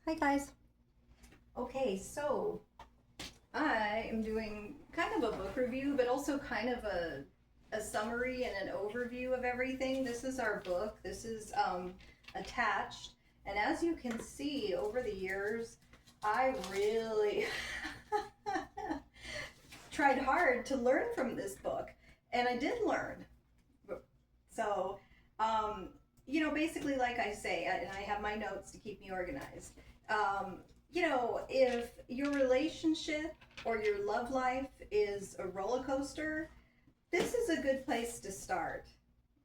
Hi guys. Okay, so I am doing kind of a book review, but also kind of a summary and an overview of everything. This is our book. This is attached. And as you can see over the years, I really tried hard to learn from this book. And I did learn. So, um, basically, like I say, and I have my notes to keep me organized. Um, if your relationship or your love life is a roller coaster, this is a good place to start.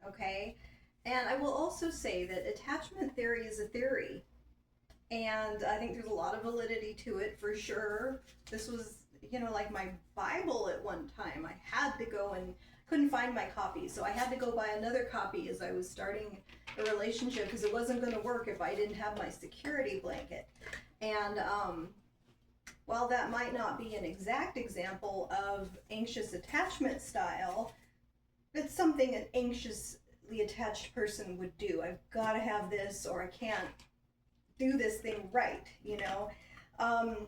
Okay? And I will also say that attachment theory is a theory. And I think there's a lot of validity to it for sure. This was, like my Bible at one time. I had to go and couldn't find my copy, so I had to go buy another copy as I was starting a relationship because it wasn't going to work if I didn't have my security blanket. And while that might not be an exact example of anxious attachment style, it's something an anxiously attached person would do. I've got to have this, or I can't do this thing right. Um,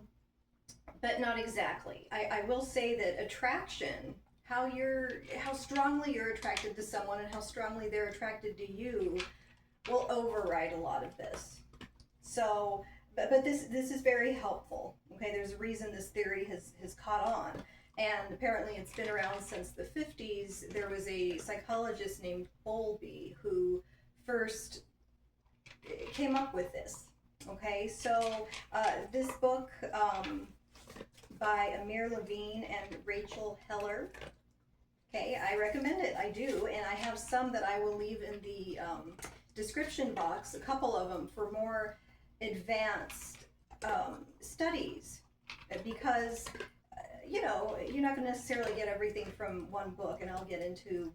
but not exactly. I will say that attraction, how strongly you're attracted to someone and how strongly they're attracted to you, will override a lot of this. So, but this is very helpful. Okay, there's a reason this theory has caught on, and apparently it's been around since the 50s. There was a psychologist named Bowlby who first came up with this. Okay, so this book by Amir Levine and Rachel Heller. Okay, I recommend it. I do, and I have some that I will leave in the description box. A couple of them for more advanced studies, because you're not going to necessarily get everything from one book, and I'll get into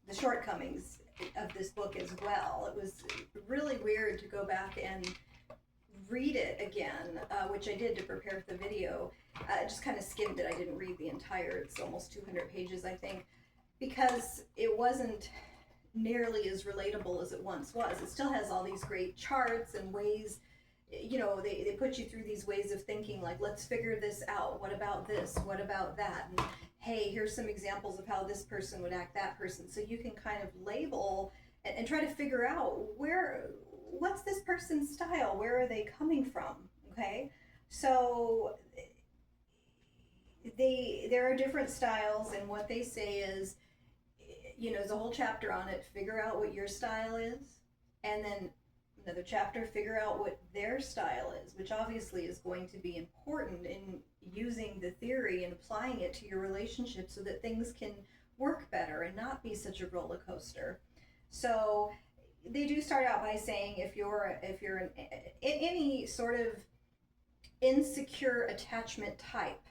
the shortcomings of this book as well. It was really weird to go back and read it again, which I did to prepare for the video. I just kind of skimmed it. I didn't read the entire, it's almost 200 pages, I think, because it wasn't nearly as relatable as it once was. It still has all these great charts and ways, they put you through these ways of thinking, like, let's figure this out. What about this? What about that? And hey, here's some examples of how this person would act, that person. So you can kind of label and try to figure out what's this person's style? Where are they coming from? Okay, so there are different styles, and what they say is, there's a whole chapter on it. Figure out what your style is, and then another chapter, figure out what their style is, which obviously is going to be important in using the theory and applying it to your relationship so that things can work better and not be such a roller coaster. So they do start out by saying if you're in any sort of insecure attachment type,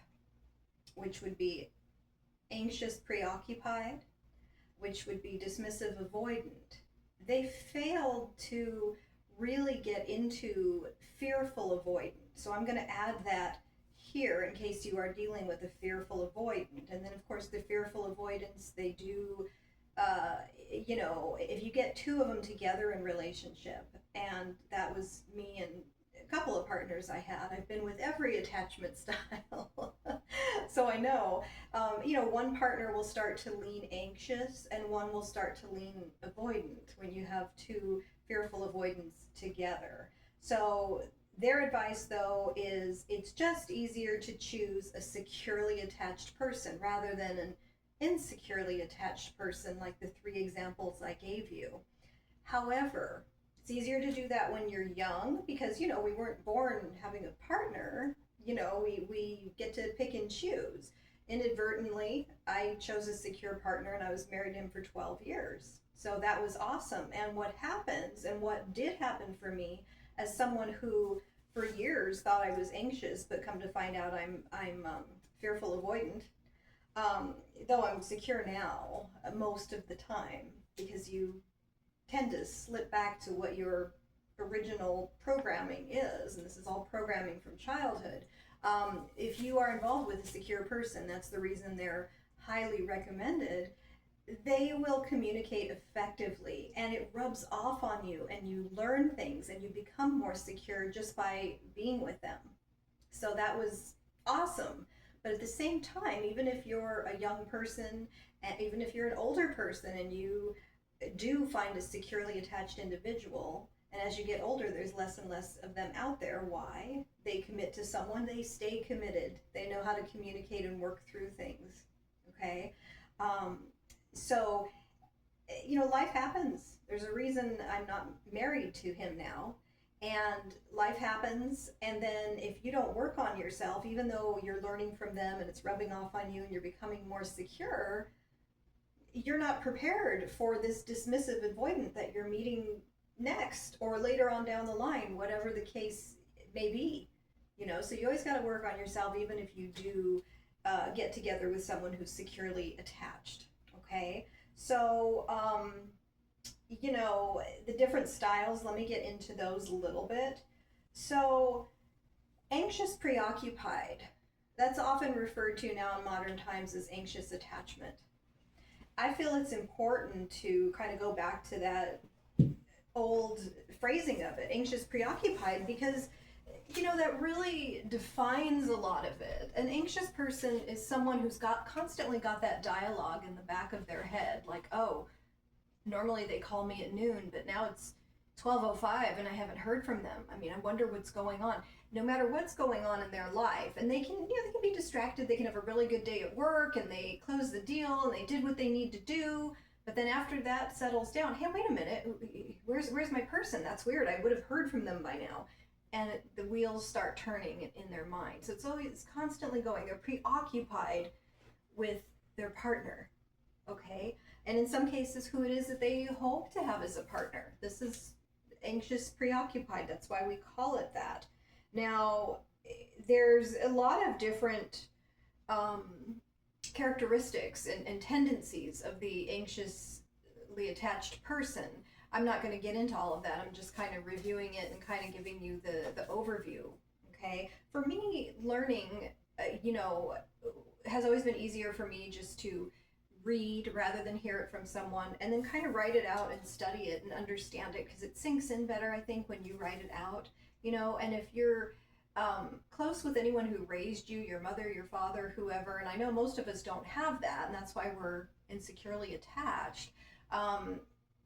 which would be anxious preoccupied, which would be dismissive avoidant, they failed to really get into fearful avoidant. So I'm going to add that here in case you are dealing with a fearful avoidant. And then, of course, the fearful avoidance, they do, if you get two of them together in relationship, and that was me and a couple of partners I had. I've been with every attachment style. So I know, one partner will start to lean anxious and one will start to lean avoidant when you have two fearful avoidants together. So their advice, though, is it's just easier to choose a securely attached person rather than an insecurely attached person, like the three examples I gave you. However, it's easier to do that when you're young because, we weren't born having a partner. We get to pick and choose. Inadvertently, I chose a secure partner and I was married to him for 12 years. So that was awesome. And what happens, and what did happen for me as someone who for years thought I was anxious, but come to find out I'm fearful avoidant, though I'm secure now most of the time, because you tend to slip back to what your original programming is, and this is all programming from childhood. If you are involved with a secure person, that's the reason they're highly recommended. they will communicate effectively, and it rubs off on you, and you learn things and you become more secure just by being with them. So that was awesome. But at the same time, even if you're a young person, and even if you're an older person and you do find a securely attached individual, and as you get older, there's less and less of them out there. Why? They commit to someone, they stay committed. They know how to communicate and work through things. Okay? Um, so, life happens. There's a reason I'm not married to him now. And life happens. And then if you don't work on yourself, even though you're learning from them and it's rubbing off on you and you're becoming more secure, you're not prepared for this dismissive avoidant that you're meeting next or later on down the line, whatever the case may be. So you always got to work on yourself, even if you do get together with someone who's securely attached. Okay, so the different styles, let me get into those a little bit. So anxious preoccupied, that's often referred to now in modern times as anxious attachment. I feel it's important to kind of go back to that old phrasing of it, anxious preoccupied, because that really defines a lot of it. An anxious person is someone who's constantly got that dialogue in the back of their head, like, oh, normally they call me at noon, but now it's 12:05 and I haven't heard from them. I mean, I wonder what's going on. No matter what's going on in their life, and they can be distracted. They can have a really good day at work and they close the deal and they did what they need to do. But then after that settles down, hey, wait a minute, where's my person? That's weird. I would have heard from them by now. And the wheels start turning in their mind. So it's always constantly going. They're preoccupied with their partner, okay? And in some cases, who it is that they hope to have as a partner. This is anxious preoccupied. That's why we call it that. Now, there's a lot of different characteristics and tendencies of the anxiously attached person. I'm not going to get into all of that. I'm just kind of reviewing it and kind of giving you the overview. Okay. For me, learning, has always been easier for me just to read rather than hear it from someone, and then kind of write it out and study it and understand it, because it sinks in better, I think, when you write it out. And if you're close with anyone who raised you, your mother, your father, whoever, and I know most of us don't have that, and that's why we're insecurely attached.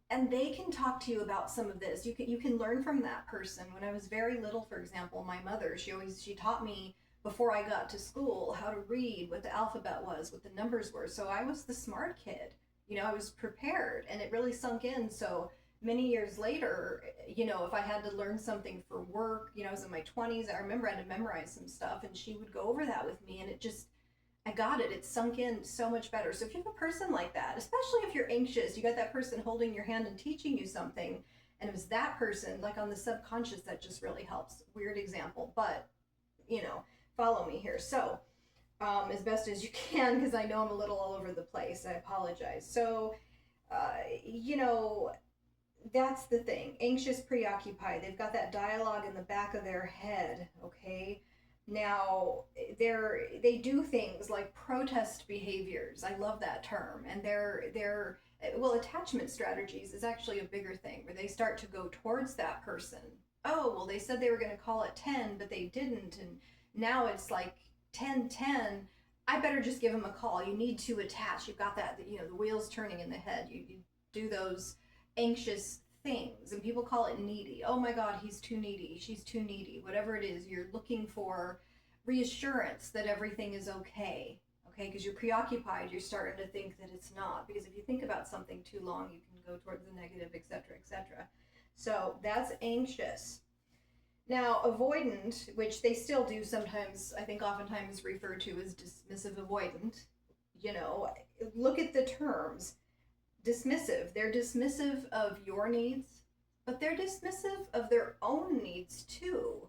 And they can talk to you about some of this. You can learn from that person. When I was very little, for example, my mother, she taught me before I got to school how to read, what the alphabet was, what the numbers were. So I was the smart kid. I was prepared, and it really sunk in. So many years later, if I had to learn something for work, I was in my 20s, I remember I had to memorize some stuff, and she would go over that with me, and I got it. It sunk in so much better. So if you have a person like that, especially if you're anxious, you got that person holding your hand and teaching you something, and it was that person, like on the subconscious, that just really helps. Weird example, but, follow me here. So, as best as you can, because I know I'm a little all over the place. I apologize. So, that's the thing. Anxious, preoccupied. They've got that dialogue in the back of their head, okay? Now, they do things like protest behaviors. I love that term. And attachment strategies is actually a bigger thing, where they start to go towards that person. Oh, well, they said they were going to call at 10, but they didn't. And now it's like 10:10. I better just give them a call. You need to attach. You've got that, the wheels turning in the head. You do those anxious things, and people call it needy. Oh my God, he's too needy. She's too needy. Whatever it is, you're looking for reassurance that everything is okay. Okay, because you're preoccupied. You're starting to think that it's not. Because if you think about something too long, you can go towards the negative, etc., etc. So that's anxious. Now, avoidant, which they still do sometimes, I think oftentimes referred to as dismissive avoidant, look at the terms. Dismissive, they're dismissive of your needs, but they're dismissive of their own needs too.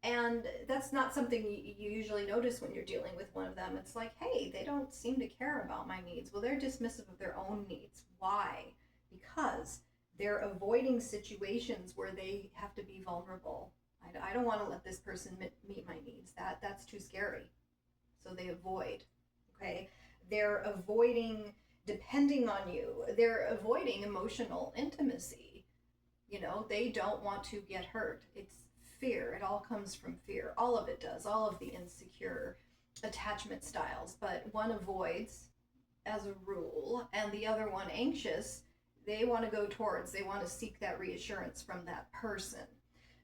And that's not something you usually notice when you're dealing with one of them. It's like, hey, they don't seem to care about my needs. Well, they're dismissive of their own needs. Why? Because they're avoiding situations where they have to be vulnerable. I don't want to let this person meet my needs. That's too scary. So they avoid. Okay? They're avoiding depending on you. They're avoiding emotional intimacy. You know, they don't want to get hurt. It's fear. It all comes from fear. All of it does. All of the insecure attachment styles. But one avoids as a rule, and the other one anxious. They want to go towards, they want to seek that reassurance from that person.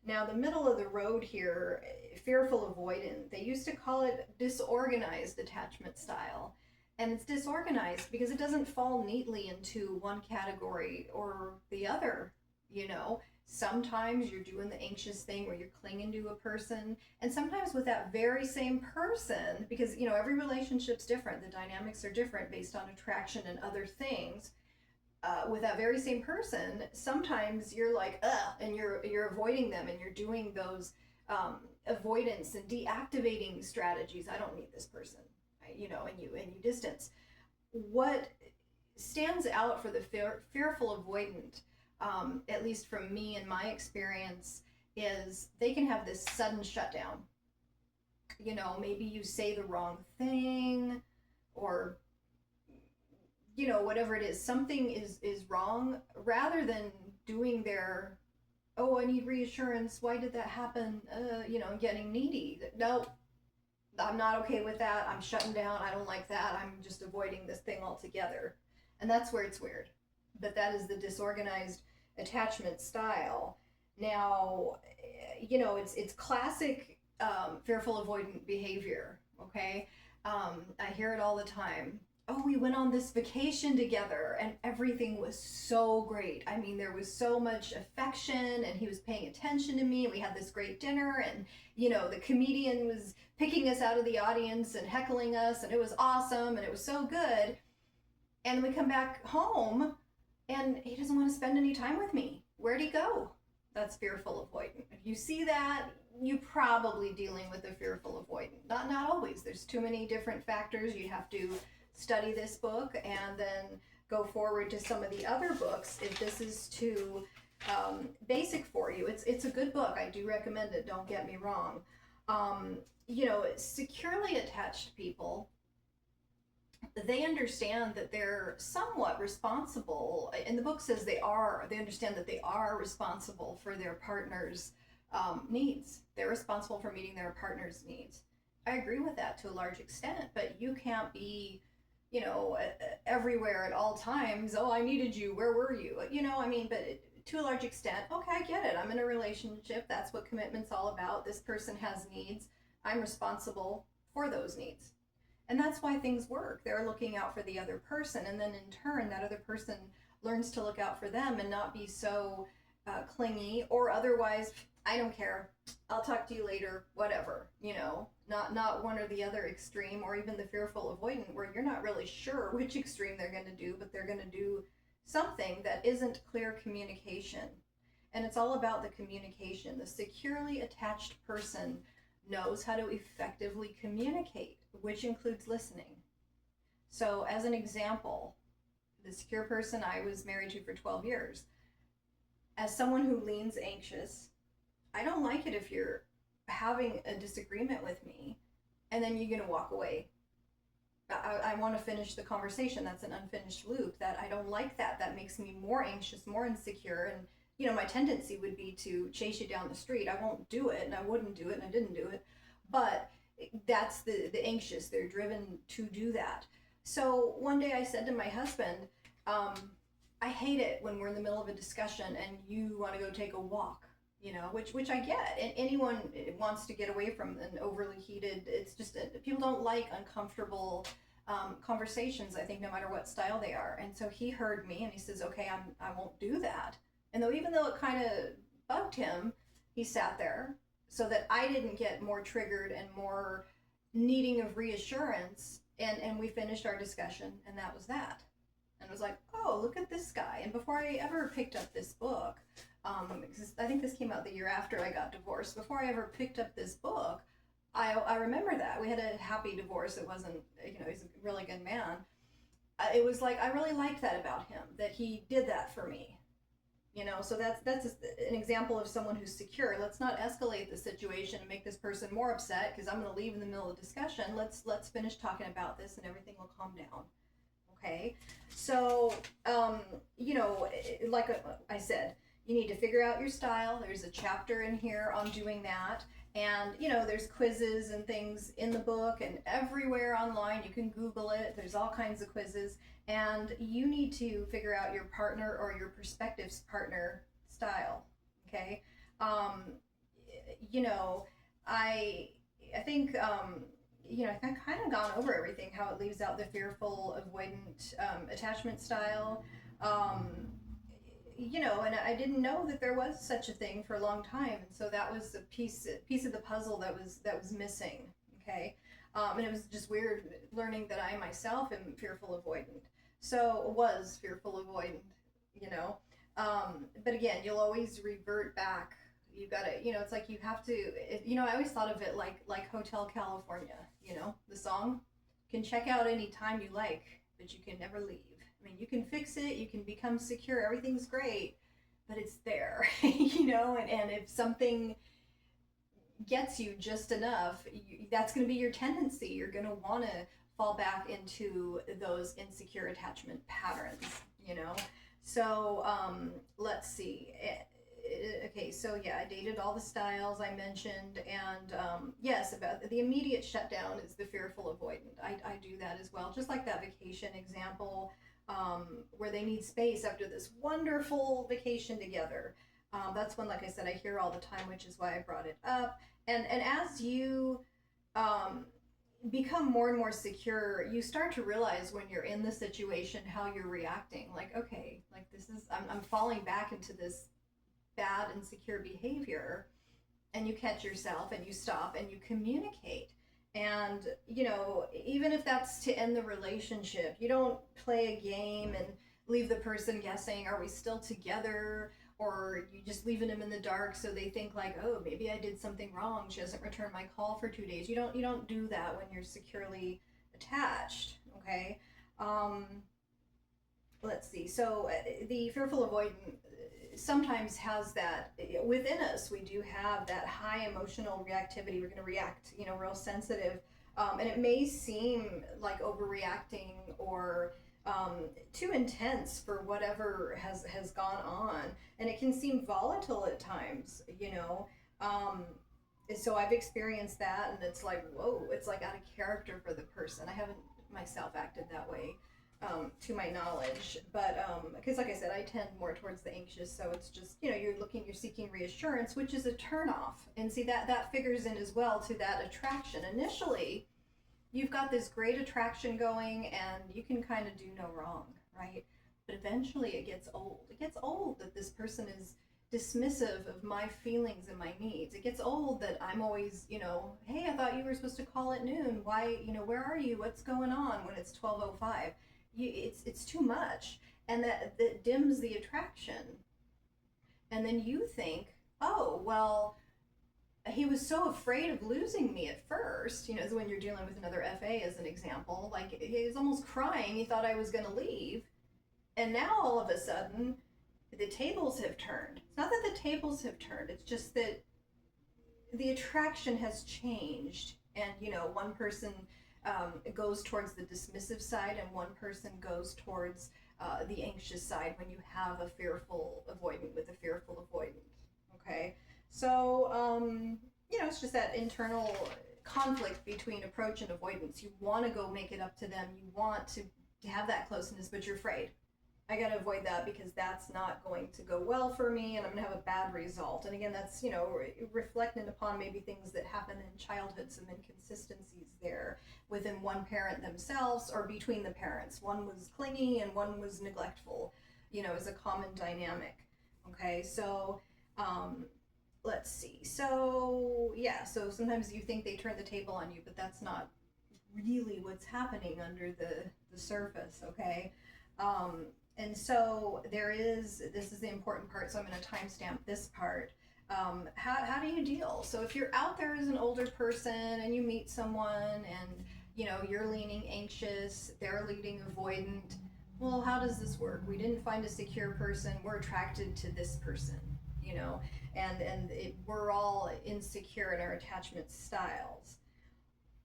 Now, the middle of the road here, fearful avoidant, they used to call it disorganized attachment style. And it's disorganized because it doesn't fall neatly into one category or the other, you know. Sometimes you're doing the anxious thing where you're clinging to a person, and sometimes with that very same person, because, you know, every relationship's different, the dynamics are different based on attraction and other things. With that very same person, sometimes you're like, ugh, and you're avoiding them, and you're doing those avoidance and deactivating strategies. I don't need this person, you know, and you distance. What stands out for the fearful avoidant, at least from me and my experience, is they can have this sudden shutdown. You know, maybe you say the wrong thing, or, you know, whatever it is, something is wrong, rather than doing their, oh, I need reassurance, why did that happen, you know, getting needy. No, I'm not okay with that, I'm shutting down, I don't like that, I'm just avoiding this thing altogether. And that's where it's weird. But that is the disorganized attachment style. Now, you know, it's classic fearful avoidant behavior, okay? I hear it all the time. Oh, we went on this vacation together and everything was so great. I mean, there was so much affection and he was paying attention to me. We had this great dinner, and, you know, the comedian was picking us out of the audience and heckling us, and it was awesome and it was so good. And we come back home and he doesn't want to spend any time with me. Where'd he go? That's fearful avoidant. If you see that, you're probably dealing with a fearful avoidant. Not always. There's too many different factors. You have to study this book and then go forward to some of the other books if this is too basic for you. It's a good book. I do recommend it. Don't get me wrong. You know, securely attached people, they understand that they're somewhat responsible, and the book says they understand that they are responsible for their partner's needs. They're responsible for meeting their partner's needs. I agree with that to a large extent, but you can't be, you know, everywhere at all times. Oh, I needed you, where were you? You know, I mean, but to a large extent, okay, I get it. I'm in a relationship. That's what commitment's all about. This person has needs. I'm responsible for those needs. And that's why things work. They're looking out for the other person, and then in turn, that other person learns to look out for them and not be so clingy, or otherwise, I don't care, I'll talk to you later, whatever, you know, not one or the other extreme, or even the fearful avoidant, where you're not really sure which extreme they're going to do, but they're going to do something that isn't clear communication. And it's all about the communication. The securely attached person knows how to effectively communicate, which includes listening. So as an example, the secure person I was married to for 12 years, as someone who leans anxious, I don't like it if you're having a disagreement with me and then you're going to walk away. I want to finish the conversation. That's an unfinished loop. That I don't like that. That makes me more anxious, more insecure. And, you know, my tendency would be to chase you down the street. I won't do it, and I wouldn't do it, and I didn't do it. But that's the anxious. They're driven to do that. So one day I said to my husband, I hate it when we're in the middle of a discussion and you want to go take a walk, you know, which I get. And anyone wants to get away from an overly heated, it's just, people don't like uncomfortable conversations, I think, no matter what style they are. And so he heard me and he says, okay, I won't do that. And even though it kind of bugged him, he sat there so that I didn't get more triggered and more needing of reassurance. And we finished our discussion, and that was that. And I was like, oh, look at this guy. And before I ever picked up this book, because I think this came out the year after I got divorced, before I ever picked up this book, I remember that. We had a happy divorce. It wasn't, you know, he's a really good man. It was like, I really liked that about him, that he did that for me. You know, so that's an example of someone who's secure. Let's not escalate the situation and make this person more upset because I'm going to leave in the middle of the discussion. Let's finish talking about this and everything will calm down. Okay, so like I said, you need to figure out your style. There's a chapter in here on doing that. And there's quizzes and things in the book and everywhere online. You can Google it. There's all kinds of quizzes. And you need to figure out your partner or your prospective partner style. Okay. Um, you know, I I think I've kind of gone over everything. How it leaves out the fearful, avoidant attachment style. Um, and I didn't know that there was such a thing for a long time, and so that was a piece of the puzzle that was missing. Okay, and it was just weird learning that I myself am fearful avoidant. So was fearful avoidant, you know. But again, you'll always revert back. You gotta, it's like you have to. I always thought of it like Hotel California. The song. You can check out any time you like, but you can never leave. I mean, you can fix it, you can become secure, everything's great, but it's there, and if something gets you just enough, that's going to be your tendency. You're going to want to fall back into those insecure attachment patterns, So let's see. Okay, so yeah, I dated all the styles I mentioned, and yes, about the immediate shutdown is the fearful avoidant. I do that as well, just like that vacation example, where they need space after this wonderful vacation together. That's one, like I said, I hear all the time, which is why I brought it up. And as you become more and more secure, you start to realize when you're in the situation how you're reacting. Like, okay, like this is I'm falling back into this bad insecure behavior, and you catch yourself and you stop and you communicate. And even if that's to end the relationship, you don't play a game and leave the person guessing, are we still together, or you just leaving them in the dark so they think like, oh, maybe I did something wrong, she hasn't returned my call for 2 days. You don't do that when you're securely attached. Okay. Let's see. So the fearful avoidant sometimes has that within us. We do have that high emotional reactivity. We're going to react, real sensitive, and it may seem like overreacting or too intense for whatever has gone on, and it can seem volatile at times. So I've experienced that, and it's like, whoa, it's like out of character for the person. I haven't myself acted that way, to my knowledge, but because like I said, I tend more towards the anxious, so it's just you're seeking reassurance, which is a turnoff. And see, that figures in as well to that attraction. Initially, you've got this great attraction going, and you can kind of do no wrong, right? But eventually, it gets old. It gets old that this person is dismissive of my feelings and my needs. It gets old that I'm always, hey, I thought you were supposed to call at noon. Why, where are you? What's going on when it's 12:05? It's too much, and that dims the attraction. And then you think, oh, well, he was so afraid of losing me at first. When you're dealing with another FA as an example, like he was almost crying. He thought I was going to leave, and now all of a sudden, the tables have turned. It's not that the tables have turned. It's just that the attraction has changed, and one person goes towards the dismissive side, and one person goes towards the anxious side when you have a fearful avoidant with a fearful avoidant. Okay, so it's just that internal conflict between approach and avoidance. You want to go make it up to them. You want to have that closeness, but you're afraid. I got to avoid that because that's not going to go well for me, and I'm going to have a bad result. And again, that's, reflecting upon maybe things that happen in childhood, some inconsistencies there within one parent themselves or between the parents. One was clingy and one was neglectful, is a common dynamic. Okay, so let's see. So, yeah, so sometimes you think they turn the table on you, but that's not really what's happening under the surface, okay? And so this is the important part, so I'm going to timestamp this part. How do you deal? So if you're out there as an older person and you meet someone and, you're leaning anxious, they're leaning avoidant, well, how does this work? We didn't find a secure person, we're attracted to this person, and we're all insecure in our attachment styles.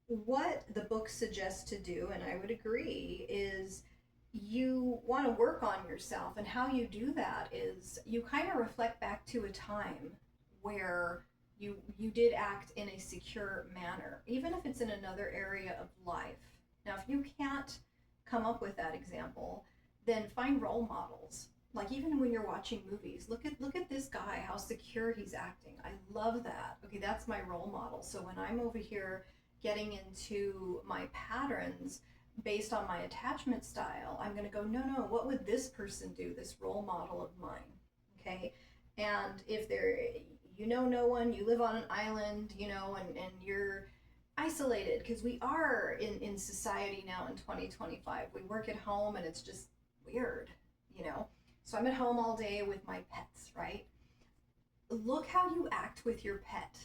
What the book suggests to do, and I would agree, is you want to work on yourself, and how you do that is you kind of reflect back to a time where you did act in a secure manner, even if it's in another area of life. Now, if you can't come up with that example, then find role models. Like, even when you're watching movies, look at this guy, how secure he's acting. I love that. Okay, that's my role model. So when I'm over here getting into my patterns based on my attachment style, I'm going to go, no, no, what would this person do, this role model of mine? Okay. And if they're, no one, you live on an island, and you're isolated, because we are in society now in 2025. We work at home and it's just weird, So I'm at home all day with my pets, right? Look how you act with your pet.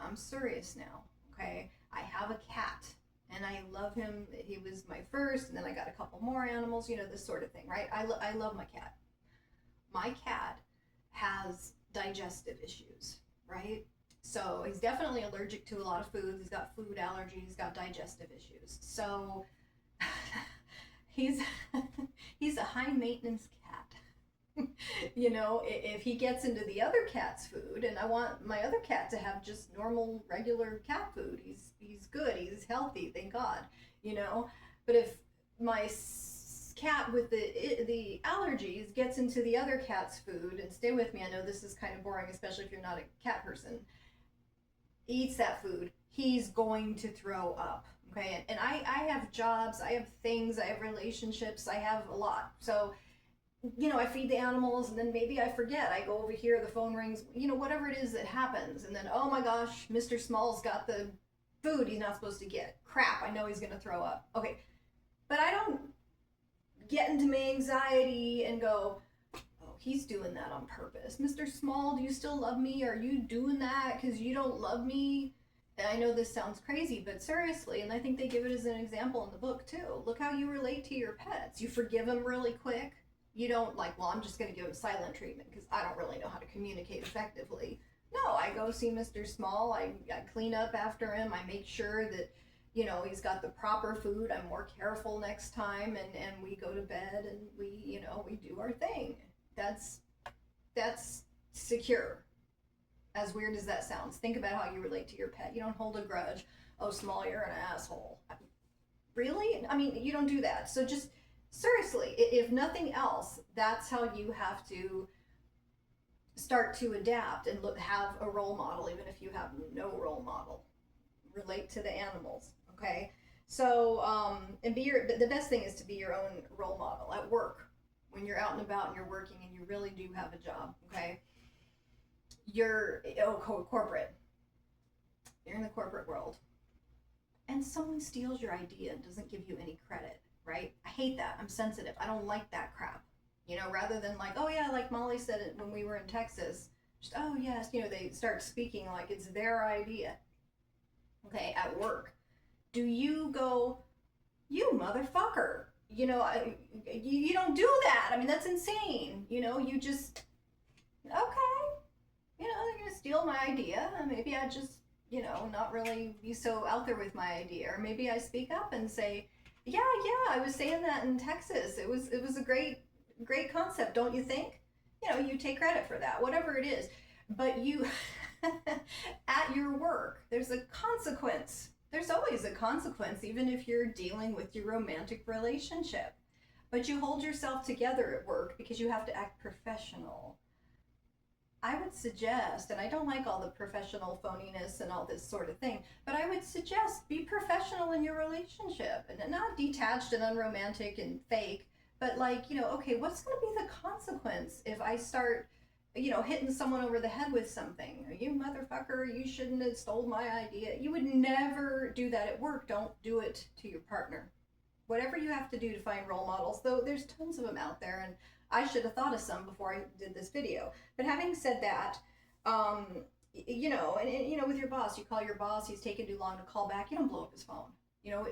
I'm serious now, okay? I have a cat and I love him. He was my first, and then I got a couple more animals, this sort of thing, right? I love my cat. My cat has digestive issues, right? So he's definitely allergic to a lot of foods. He's got food allergies, he's got digestive issues. So he's he's a high maintenance cat. If he gets into the other cat's food, and I want my other cat to have just normal, regular cat food, he's good, he's healthy, thank God, But if my cat with the allergies gets into the other cat's food, and stay with me, I know this is kind of boring, especially if you're not a cat person, eats that food, he's going to throw up. Okay, and I have jobs, I have things, I have relationships, I have a lot. So, I feed the animals, and then maybe I forget. I go over here, the phone rings, whatever it is that happens. And then, oh my gosh, Mr. Small's got the food he's not supposed to get. Crap, I know he's going to throw up. Okay, but I don't get into my anxiety and go, oh, he's doing that on purpose. Mr. Small, do you still love me? Are you doing that because you don't love me? And I know this sounds crazy, but seriously, and I think they give it as an example in the book too. Look how you relate to your pets. You forgive them really quick. You don't I'm just going to give him silent treatment because I don't really know how to communicate effectively. No, I go see Mr. Small. I clean up after him. I make sure that, he's got the proper food. I'm more careful next time, and we go to bed, and we do our thing. That's secure. As weird as that sounds, think about how you relate to your pet. You don't hold a grudge. Oh, Small, you're an asshole. Really? I mean, you don't do that. So just seriously, if nothing else, that's how you have to start to adapt and have a role model, even if you have no role model. Relate to the animals, okay? So, and the best thing is to be your own role model at work. When you're out and about and you're working and you really do have a job, okay? Corporate. You're in the corporate world. And someone steals your idea and doesn't give you any credit, right? I hate that. I'm sensitive. I don't like that crap. Rather than oh yeah, like Molly said it when we were in Texas, just, oh yes, they start speaking like it's their idea. Okay, at work. Do you go, you motherfucker? You don't do that. I mean, that's insane. You just, okay. They're going to steal my idea. Maybe I just, not really be so out there with my idea. Or maybe I speak up and say, yeah, I was saying that in Texas. It was a great concept, don't you think? You take credit for that, whatever it is. But you, at your work, there's a consequence. There's always a consequence, even if you're dealing with your romantic relationship. But you hold yourself together at work because you have to act professional. I would suggest, and I don't like all the professional phoniness and all this sort of thing, but I would suggest be professional in your relationship, and not detached and unromantic and fake, but okay, what's going to be the consequence if I start, hitting someone over the head with something? You motherfucker, you shouldn't have stole my idea. You would never do that at work. Don't do it to your partner. Whatever you have to do to find role models, though there's tons of them out there, and I should have thought of some before I did this video. But having said that, and with your boss, you call your boss, he's taking too long to call back, you don't blow up his phone.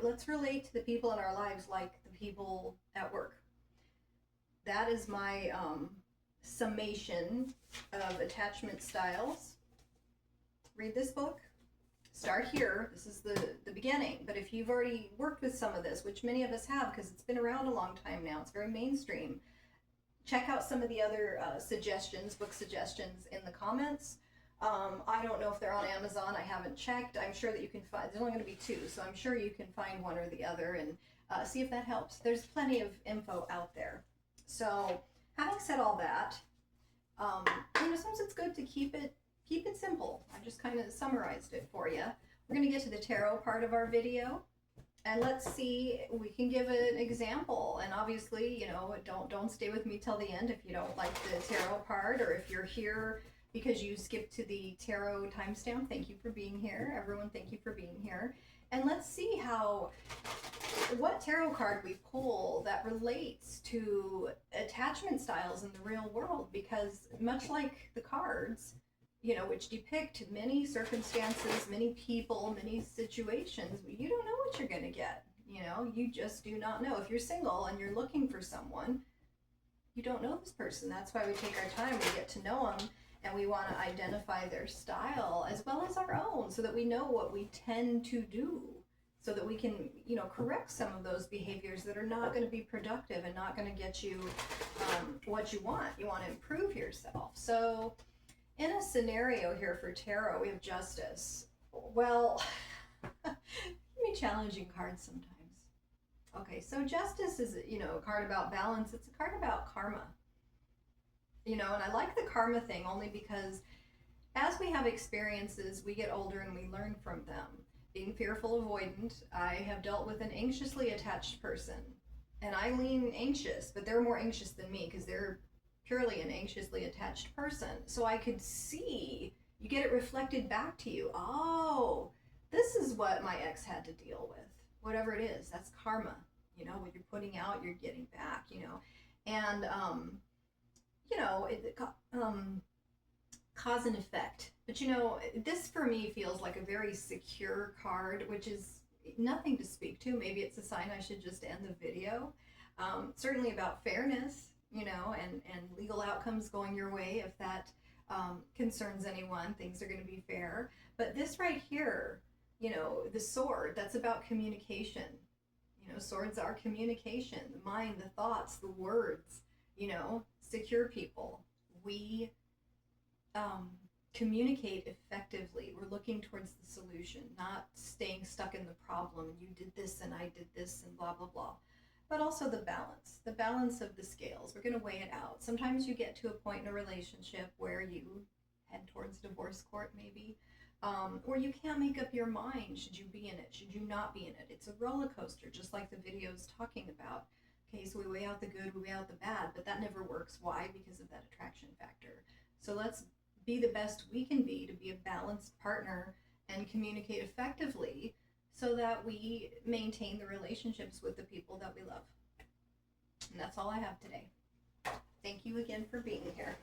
Let's relate to the people in our lives like the people at work. That is my summation of attachment styles. Read this book, start here. This is the beginning. But if you've already worked with some of this, which many of us have because it's been around a long time now, it's very mainstream, check out some of the other suggestions, book suggestions in the comments. I don't know if they're on Amazon. I haven't checked. I'm sure that you can find, there's only going to be 2, so I'm sure you can find one or the other and see if that helps. There's plenty of info out there. So having said all that, sometimes it's good to keep it simple. I just kind of summarized it for you. We're going to get to the tarot part of our video. And let's see, we can give an example. And obviously, don't stay with me till the end if you don't like the tarot part, or if you're here because you skipped to the tarot timestamp. Thank you for being here. Everyone, thank you for being here. And let's see what tarot card we pull that relates to attachment styles in the real world, because much like the cards, which depict many circumstances, many people, many situations, you don't know what you're going to get. You just do not know. If you're single and you're looking for someone, you don't know this person. That's why we take our time. We get to know them, and we want to identify their style as well as our own, so that we know what we tend to do, so that we can, correct some of those behaviors that are not going to be productive and not going to get you what you want. You want to improve yourself. So in a scenario here for tarot, we have Justice. Well, it can be challenging cards sometimes. Okay, so Justice is, a card about balance. It's a card about karma. And I like the karma thing only because as we have experiences, we get older and we learn from them. Being fearful avoidant, I have dealt with an anxiously attached person. And I lean anxious, but they're more anxious than me because they're purely an anxiously attached person. So I could see, you get it reflected back to you. Oh, this is what my ex had to deal with. Whatever it is, that's karma. What you're putting out, you're getting back, And, cause and effect. But this for me feels like a very secure card, which is nothing to speak to. Maybe it's a sign I should just end the video. Certainly about fairness, and legal outcomes going your way. If that concerns anyone, things are going to be fair. But this right here, the sword, that's about communication. Swords are communication, the mind, the thoughts, the words, secure people. We communicate effectively. We're looking towards the solution, not staying stuck in the problem. You did this and I did this and blah, blah, blah. But also the balance of the scales. We're going to weigh it out. Sometimes you get to a point in a relationship where you head towards divorce court maybe, or you can't make up your mind. Should you be in it? Should you not be in it? It's a roller coaster, just like the video's talking about. Okay, so we weigh out the good, we weigh out the bad, but that never works. Why? Because of that attraction factor. So let's be the best we can be to be a balanced partner and communicate effectively so that we maintain the relationships with the people that we love. And that's all I have today. Thank you again for being here.